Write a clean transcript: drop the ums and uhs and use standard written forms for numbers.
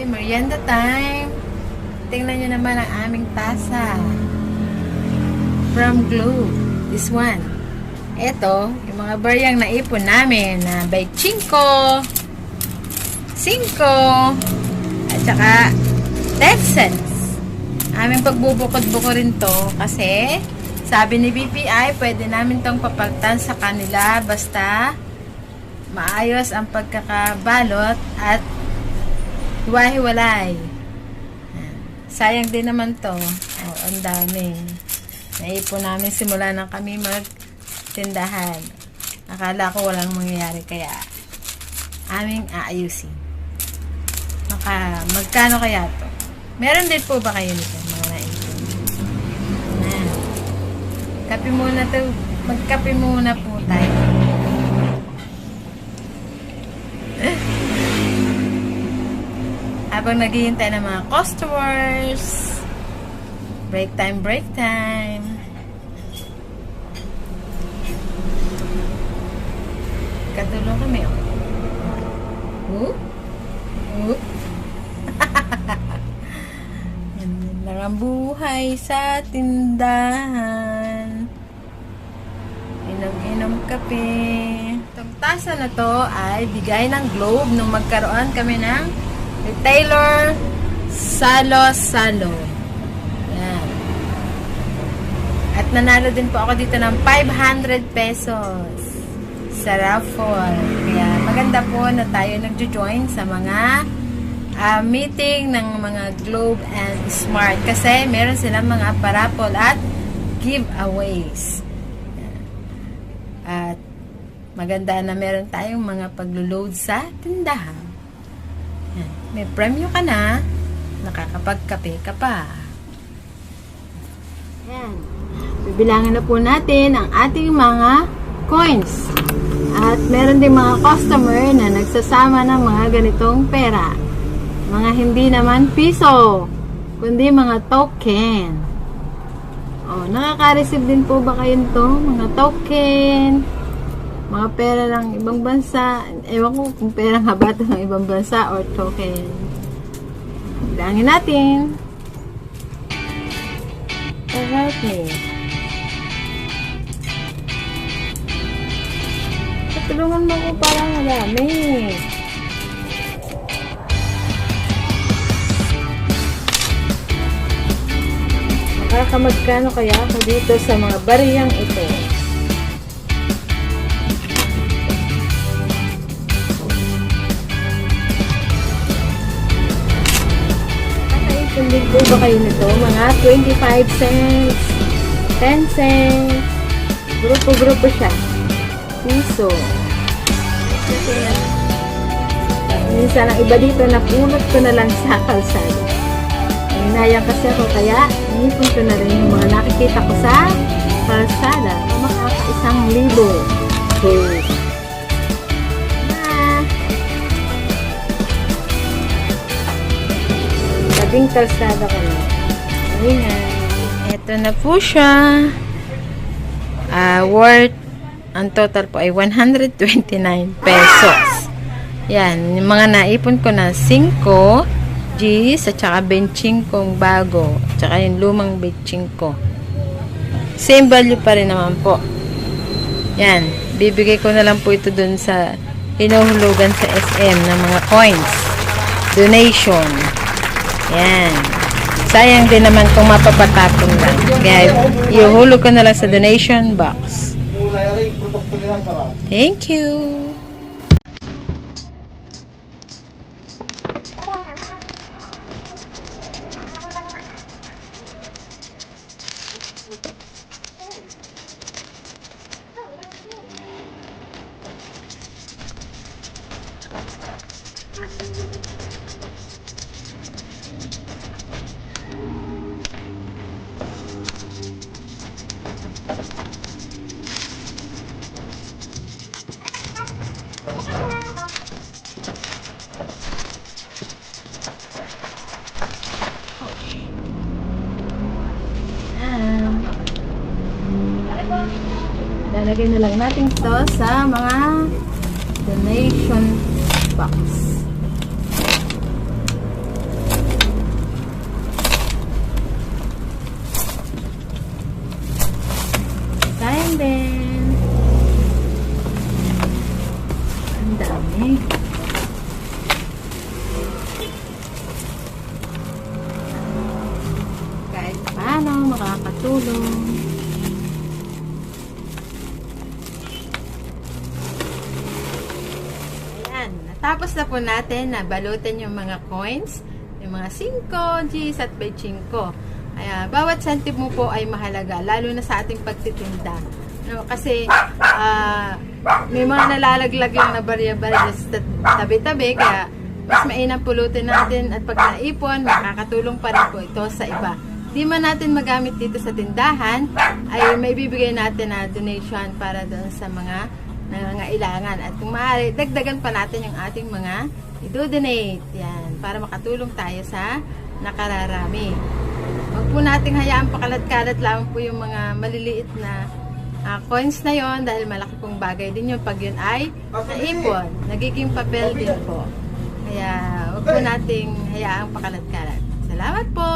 merienda time. Tingnan nyo naman ang aming tasa. From Globe. This one. Ito, yung mga baryang naipon namin na by 5, 5, at saka 10 cents. Aming pagbubukod-buko rin to kasi sabi ni BPI, pwede namin tong papagtan sa kanila basta maayos ang pagkakabalot at hiwa-hiwalay. Sayang din naman to. Oh, ang dami. Naipon namin simula nang kami magtindahan. Akala ko walang mangyayari kaya aming aayusin. Magkano kaya to? Meron din po ba kayo nito? Mga naipon. Kape muna to. Magkape muna po tayo. Habang naghihintay ng mga customers. Break time, break time. Katulong kami, oh. Yan lang ang buhay sa tindahan. Inom-inom kape. Itong tasa na to ay bigay ng Globe nung magkaroon kami ng retailer Salo-Salo. Yan. At nanalo din po ako dito ng 500 pesos sa raffle. Kaya maganda po na tayo nagjo-join sa mga meeting ng mga Globe and Smart kasi meron silang mga paraffle at giveaways. At maganda na meron tayong mga paglo-load sa tindahan. Yan. May premyo ka na, nakakapagkape ka pa. Yan. Bibilangin na po natin ang ating mga coins. At meron din mga customer na nagsasama ng mga ganitong pera. Mga hindi naman piso, kundi mga token. O, nakaka-receive din po ba kayo nito? Mga token, mga pera ng ibang bansa. Ewan ko kung pera nga ba ito ng ibang bansa or token. Bilangin natin. Okay. Tulungan mo ko para marami. Makakamagkano kaya ako dito sa mga bariyang ito? Nakaipon din po ba kayo nito? Mga 25 cents, 10 cents, grupo-grupo siya. Piso. Kasi minsan ang iba dito napulot ko na lang sa kalsada. Hinayang kasi ako kaya inipon ko na rin yung mga nakikita ko sa kalsada. Makaka-1,000. So, tabing kalsada ko na. Ayan. Ito na po siya. Worth ang total po ay 129 pesos. Yan. Yung mga naipon ko na 5 G's at saka 25 bago. At saka yung lumang 25. Same value pa rin naman po. Yan. Bibigay ko na lang po ito dun sa hinuhulugan sa SM ng mga coins. Donation. Yan. Sayang din naman kung mapapatapon lang. Kaya iuhulog ko na lang sa donation box. Thank you. Lalagay na lang natin ito sa mga donation box. lang din. Ang dami. Kahit paano makakatulong. Ayan, natapos na po natin na balutin yung mga coins, yung mga 5, Gs at 25. Kaya, bawat sentimo po ay mahalaga, lalo na sa ating pagtitinda. No, kasi, may mga nalalaglag lang na barya-barya sa tabi-tabi, kaya mas mainam pulutin natin at pag naipon, makakatulong pa rin po ito sa iba. Di man natin magamit dito sa tindahan, ay may bibigay natin na donation para doon sa mga nangangailangan. At kung maaari, dagdagan pa natin yung ating mga i-donate. Yan, para makatulong tayo sa nakararami. Huwag po nating hayaan pakalat-kalat lang po yung mga maliliit na coins na yon, dahil malaki pong bagay din yun pag yun ay naipon. Nagiging papel din po. Kaya huwag po nating hayaang pakalat-kalat. Salamat po!